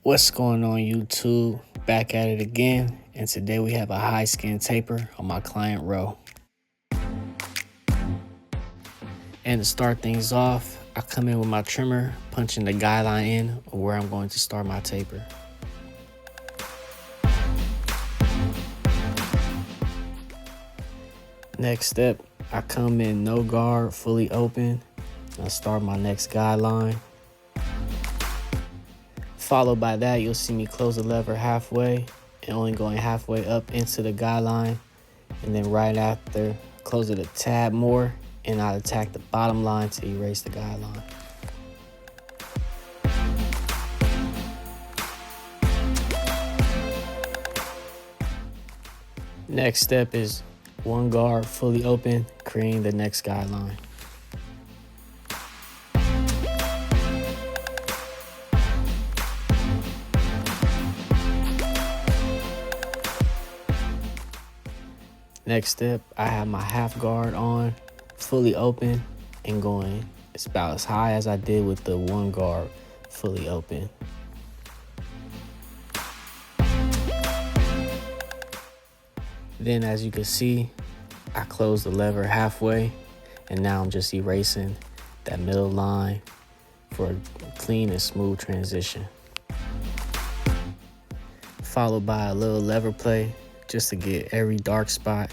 What's going on, YouTube? Back at it again, and today we have a high skin taper on my client row. And to start things off, I come in with my trimmer, punching the guideline in of where I'm going to start my taper. Next step, I come in no guard, fully open, and I start my next guideline. Followed by that, you'll see me close the lever halfway and only going halfway up into the guideline. And then right after, close it a tad more and I attack the bottom line to erase the guideline. Next step is one guard fully open, creating the next guideline. Next step, I have my half guard on, fully open, and going it's about as high as I did with the one guard fully open. Then as you can see, I close the lever halfway, and now I'm just erasing that middle line for a clean and smooth transition. Followed by a little lever play, just to get every dark spot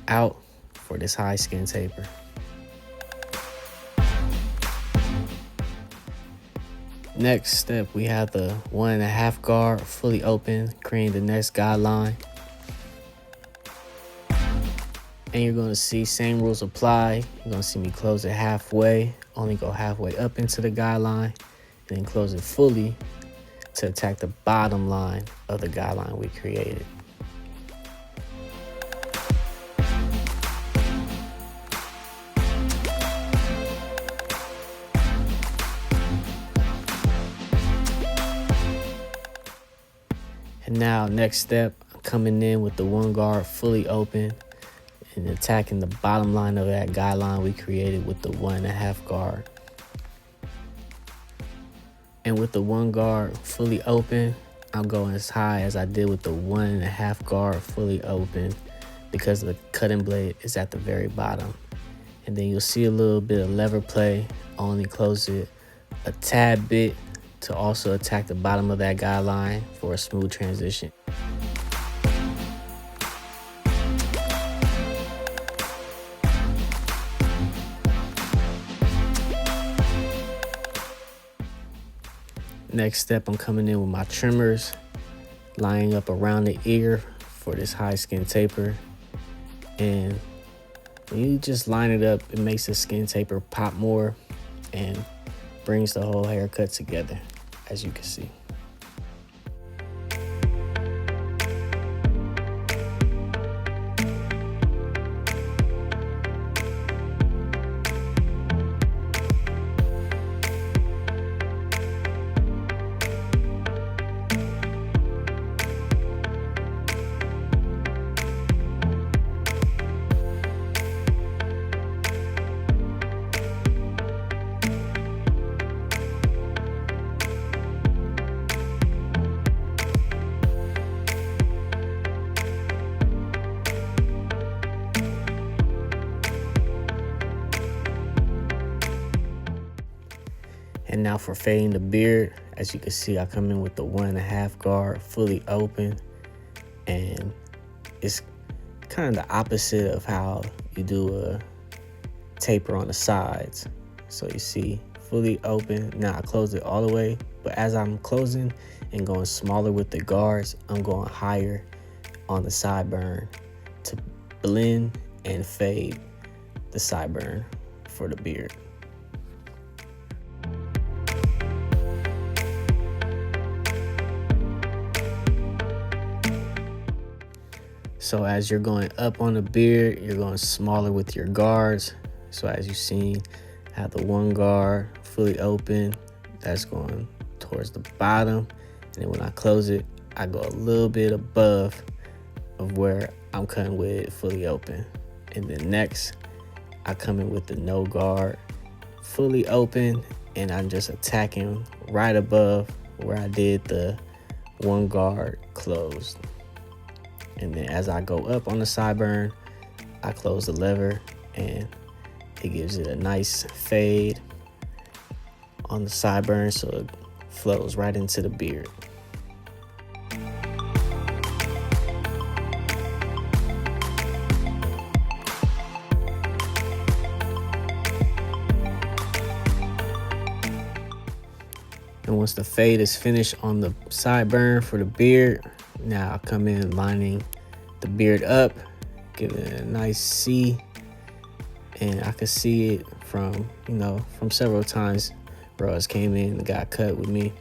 out for this high skin taper. Next step, we have the 1.5 guard fully open, creating the next guideline. And you're gonna see same rules apply. You're gonna see me close it halfway, only go halfway up into the guideline, and then close it fully to attack the bottom line of the guideline we created. And now next step, I'm coming in with the one guard fully open and attacking the bottom line of that guideline we created with the 1.5 guard. And with the one guard fully open, I'm going as high as I did with the 1.5 guard fully open because the cutting blade is at the very bottom. And then you'll see a little bit of lever play. I only close it a tad bit to also attack the bottom of that guideline for a smooth transition. Next step, I'm coming in with my trimmers, lining up around the ear for this high skin taper. And when you just line it up, it makes the skin taper pop more and brings the whole haircut together, as you can see. And now for fading the beard, as you can see, I come in with the 1.5 guard fully open, and it's kind of the opposite of how you do a taper on the sides. So you see, fully open. Now I close it all the way, but as I'm closing and going smaller with the guards, I'm going higher on the sideburn to blend and fade the sideburn for the beard. So as you're going up on the beard, you're going smaller with your guards. So as you've seen, I have the one guard fully open, that's going towards the bottom. And then when I close it, I go a little bit above of where I'm cutting with it fully open. And then next, I come in with the no guard fully open, and I'm just attacking right above where I did the one guard closed. And then as I go up on the sideburn, I close the lever and it gives it a nice fade on the sideburn so it flows right into the beard. And once the fade is finished on the sideburn for the beard, now I'll come in lining the beard up, give it a nice C. And I could see it from several times bros came in and got cut with me.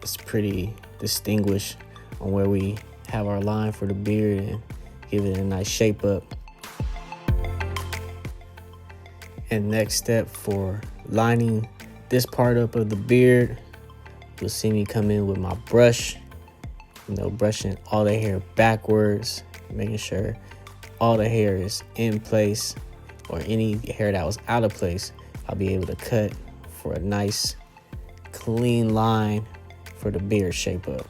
It's pretty distinguished on where we have our line for the beard and give it a nice shape up. And next step for lining this part up of the beard, you'll see me come in with my brush, brushing all the hair backwards, making sure all the hair is in place, or any hair that was out of place, I'll be able to cut for a nice clean line for the beard shape up.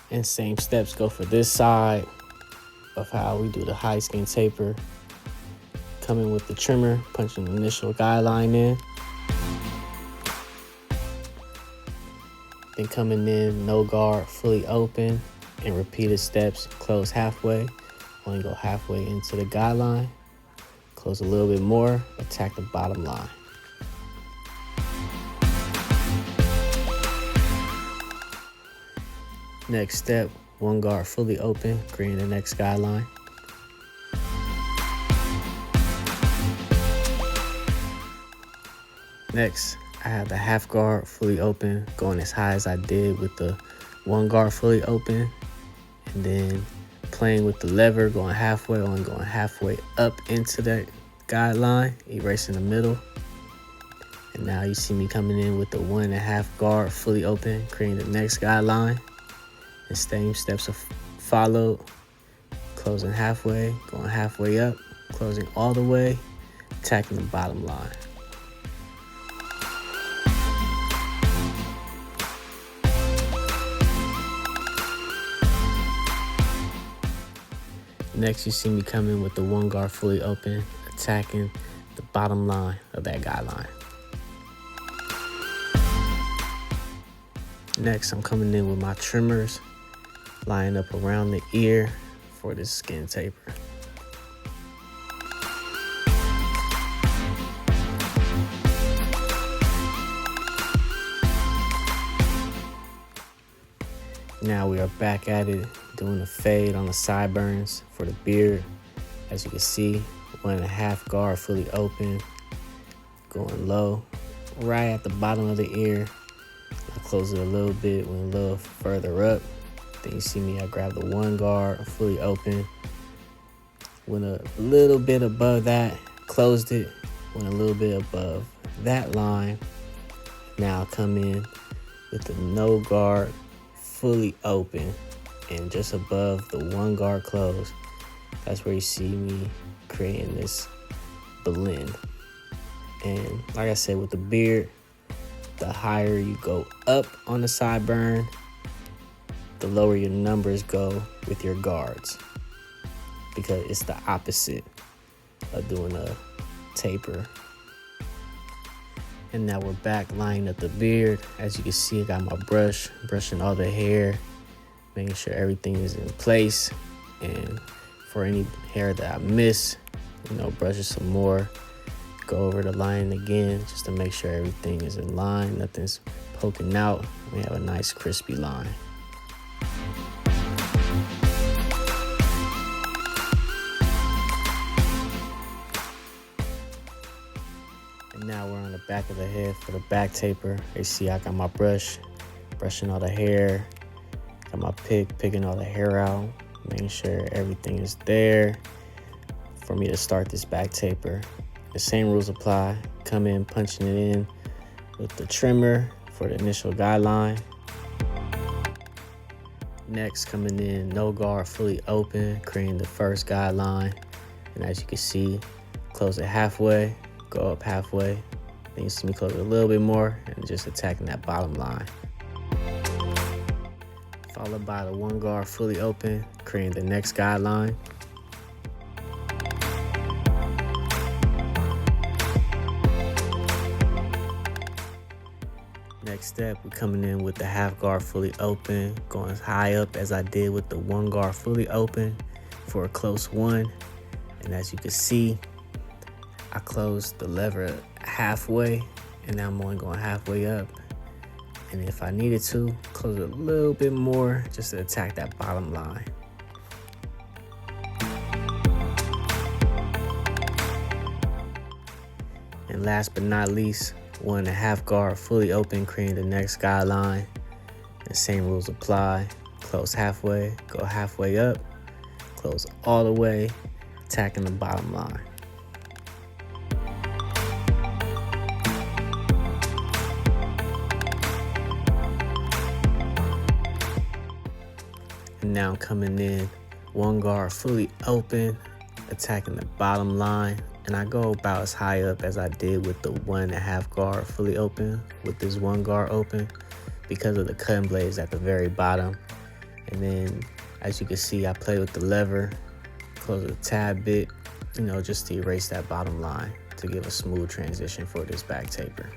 And same steps go for this side of how we do the high skin taper. Coming with the trimmer, punching the initial guideline in. Then coming in, no guard, fully open, and repeated steps, close halfway. Only go halfway into the guideline. Close a little bit more, attack the bottom line. Next step, one guard fully open, creating the next guideline. Next, I have the half guard fully open, going as high as I did with the one guard fully open, and then playing with the lever, going halfway, only going halfway up into that guideline, erasing the middle. And now you see me coming in with the 1.5 guard fully open, creating the next guideline. The same steps are followed, closing halfway, going halfway up, closing all the way, attacking the bottom line. Next, you see me come in with the one guard fully open, attacking the bottom line of that guideline. Next, I'm coming in with my trimmers, lining up around the ear for this skin taper. Now we are back at it, doing a fade on the sideburns for the beard. As you can see, 1.5 guard fully open, going low, right at the bottom of the ear. I close it a little bit, went a little further up. Then you see me, I grab the one guard fully open, went a little bit above that, closed it, went a little bit above that line. Now come in with the no guard fully open and just above the one guard close. That's where you see me creating this blend. And like I said, with the beard, the higher you go up on the sideburn, the lower your numbers go with your guards, because it's the opposite of doing a taper. And now we're back lining up the beard. As you can see, I got my brush, brushing all the hair, making sure everything is in place. And for any hair that I miss, brush it some more. Go over the line again just to make sure everything is in line, nothing's poking out. We have a nice crispy line. And now we're on the back of the head for the back taper. You see I got my brush, brushing all the hair. Got my pick, picking all the hair out, making sure everything is there for me to start this back taper. The same rules apply. Come in punching it in with the trimmer for the initial guideline. Next, coming in no guard, fully open, creating the first guideline. And as you can see, close it halfway, go up halfway. Then you see me close it a little bit more and just attacking that bottom line. Followed by the one guard, fully open, creating the next guideline. Next step, we're coming in with the half guard fully open, going as high up as I did with the one guard fully open for a close one. And as you can see, I closed the lever halfway, and now I'm only going halfway up. And if I needed to, close it a little bit more just to attack that bottom line. And last but not least, 1.5 guard fully open, creating the next guideline. The same rules apply. Close halfway, go halfway up, close all the way, attacking the bottom line. And now I'm coming in one guard fully open, attacking the bottom line. And I go about as high up as I did with the 1.5 guard fully open with this one guard open because of the cutting blades at the very bottom. And then as you can see, I play with the lever, close it a tad bit, just to erase that bottom line to give a smooth transition for this back taper.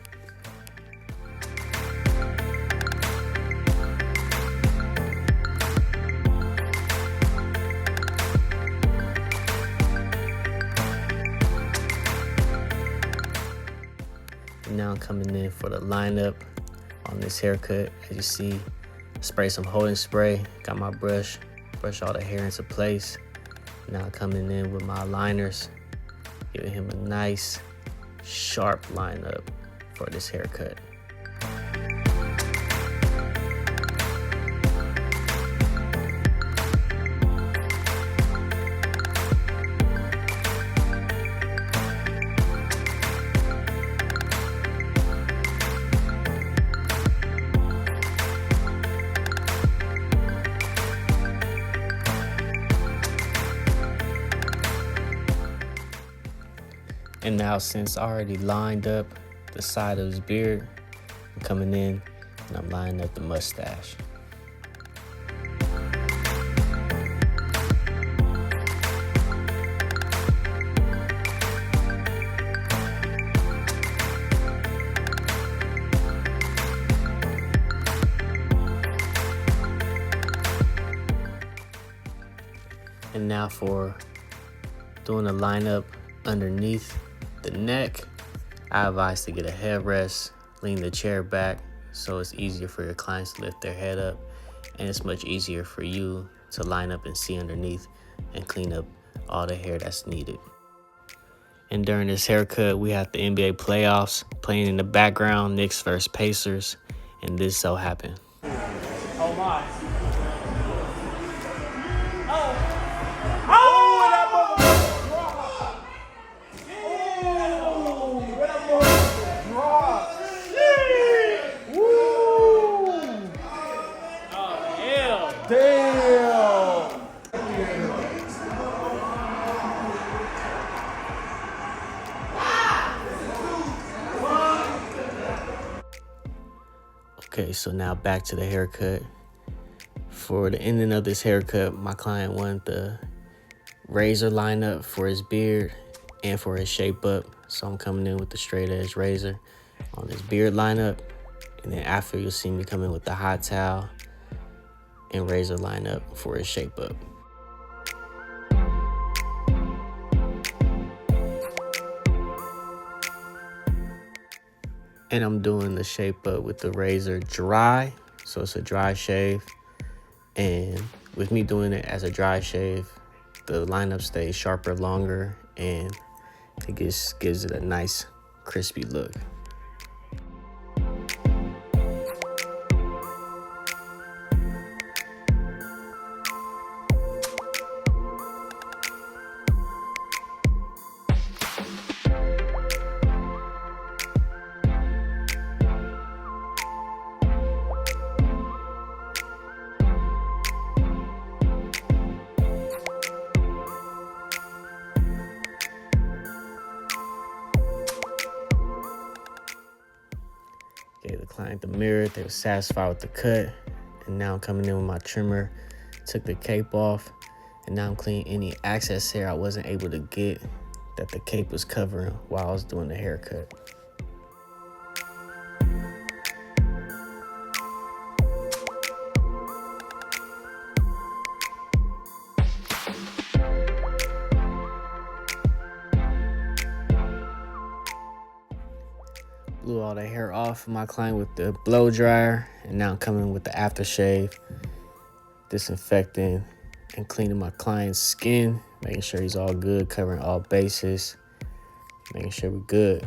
Now I'm coming in for the lineup on this haircut. As you see, spray some holding spray, got my brush all the hair into place. Now coming in with my liners, giving him a nice sharp lineup for this haircut. And now, since I already lined up the side of his beard, I'm coming in and I'm lining up the mustache. And now for doing a lineup underneath the neck, I advise to get a headrest, lean the chair back so it's easier for your clients to lift their head up, and it's much easier for you to line up and see underneath and clean up all the hair that's needed. And during this haircut, we have the NBA playoffs playing in the background, Knicks versus Pacers, and this so happened. Oh my. Okay, so now back to the haircut. For the ending of this haircut, my client wanted the razor lineup for his beard and for his shape up. So I'm coming in with the straight edge razor on his beard lineup. And then after, you'll see me come in with the hot towel and razor lineup for his shape up. And I'm doing the shape up with the razor dry, so it's a dry shave. And with me doing it as a dry shave, the lineup stays sharper longer and it just gives it a nice crispy look. client the mirror. They were satisfied with the cut. And now I'm coming in with my trimmer, took the cape off, and now I'm cleaning any excess hair I wasn't able to get that the cape was covering while I was doing the haircut. Blew all the hair off of my client with the blow dryer, and now I'm coming with the aftershave, disinfecting and cleaning my client's skin, making sure he's all good, covering all bases, making sure we're good.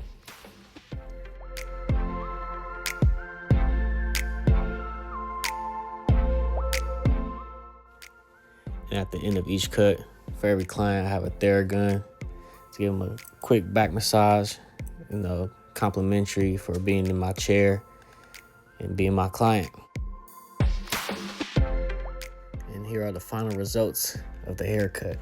And at the end of each cut, for every client, I have a Theragun to give them a quick back massage, complimentary for being in my chair and being my client. And here are the final results of the haircut.